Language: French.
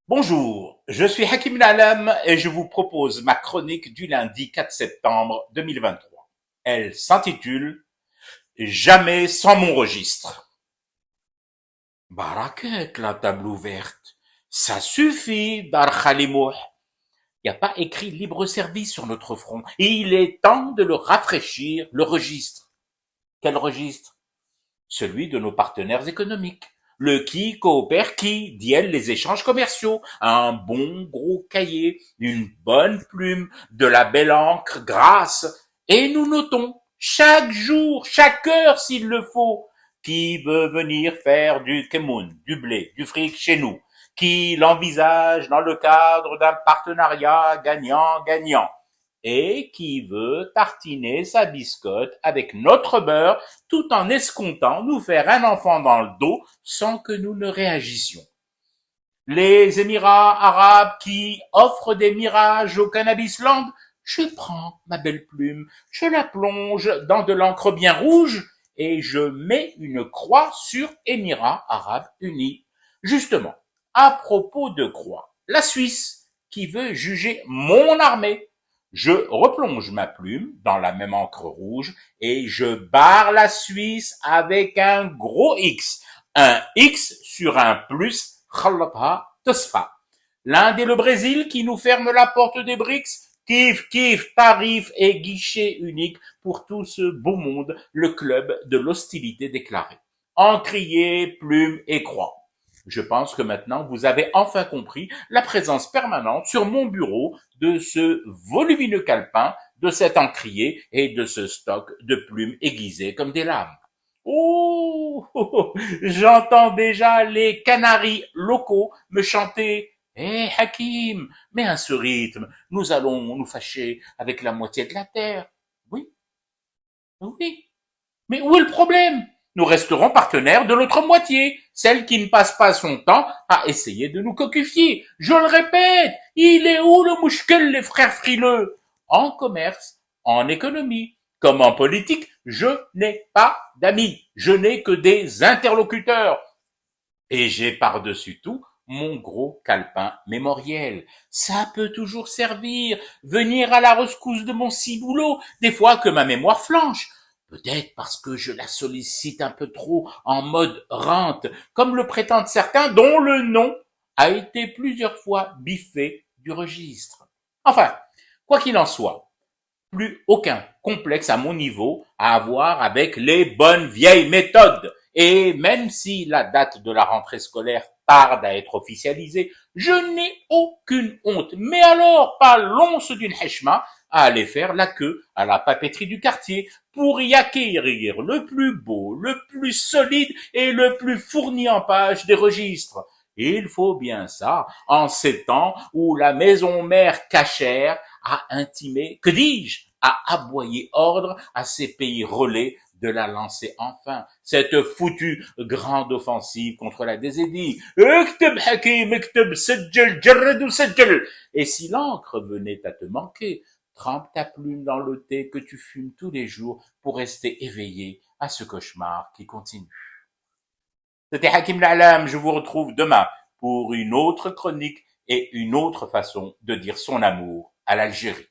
Bonjour, je suis Hakim Nalam et je vous propose ma chronique du lundi 4 septembre 2023. Elle s'intitule Jamais sans mon registre. Baraket, la table ouverte. Ça suffit, Dar Khalimouh. Il n'y a pas écrit libre service sur notre front. Il est temps de le rafraîchir, le registre. Quel registre? Celui de nos partenaires économiques. Le qui coopère qui dièle les échanges commerciaux, un bon gros cahier, une bonne plume, de la belle encre grasse, et nous notons chaque jour, chaque heure s'il le faut, qui veut venir faire du kemoun, du blé, du fric chez nous, qui l'envisage dans le cadre d'un partenariat gagnant-gagnant et qui veut tartiner sa biscotte avec notre beurre tout en escomptant nous faire un enfant dans le dos sans que nous ne réagissions. Les Émirats arabes qui offrent des mirages au Cannabisland, je prends ma belle plume, je la plonge dans de l'encre bien rouge et je mets une croix sur Émirats arabes unis. Justement, à propos de croix, la Suisse qui veut juger mon armée, je replonge ma plume dans la même encre rouge et je barre la Suisse avec un gros X. Un X sur un plus, khalatha tosfa. L'Inde et le Brésil qui nous ferment la porte des BRICS, kiff, tarif et guichet unique pour tout ce beau monde, le club de l'hostilité déclarée. Encrier, plume et croix. Je pense que maintenant, vous avez enfin compris la présence permanente sur mon bureau de ce volumineux calepin, de cet encrier et de ce stock de plumes aiguisées comme des lames. Oh, j'entends déjà les canaris locaux me chanter Hé Hakim, mais à ce rythme, nous allons nous fâcher avec la moitié de la terre. Oui, oui. Mais où est le problème? Nous resterons partenaires de l'autre moitié, celle qui ne passe pas son temps à essayer de nous coquifier. Je le répète, il est où le mouchkel, les frères frileux? En commerce, en économie, comme en politique, je n'ai pas d'amis, je n'ai que des interlocuteurs. Et j'ai par-dessus tout mon gros calepin mémoriel. Ça peut toujours servir, venir à la rescousse de mon ciboulot, des fois que ma mémoire flanche. Peut-être parce que je la sollicite un peu trop en mode rente, comme le prétendent certains dont le nom a été plusieurs fois biffé du registre. Enfin, quoi qu'il en soit, plus aucun complexe à mon niveau à avoir avec les bonnes vieilles méthodes. Et même si la date de la rentrée scolaire tarde à être officialisée, je n'ai aucune honte, mais alors pas l'once d'une heshma, à aller faire la queue à la papeterie du quartier pour y acquérir le plus beau, le plus solide et le plus fourni en pages des registres. Il faut bien ça en ces temps où la maison mère cachère a intimé, que dis-je, a aboyé ordre à ces pays relais de la lancer enfin, cette foutue grande offensive contre la désédie. Et si l'encre venait à te manquer, trempe ta plume dans le thé que tu fumes tous les jours pour rester éveillé à ce cauchemar qui continue. C'était Hakim La'alam, je vous retrouve demain pour une autre chronique et une autre façon de dire son amour à l'Algérie.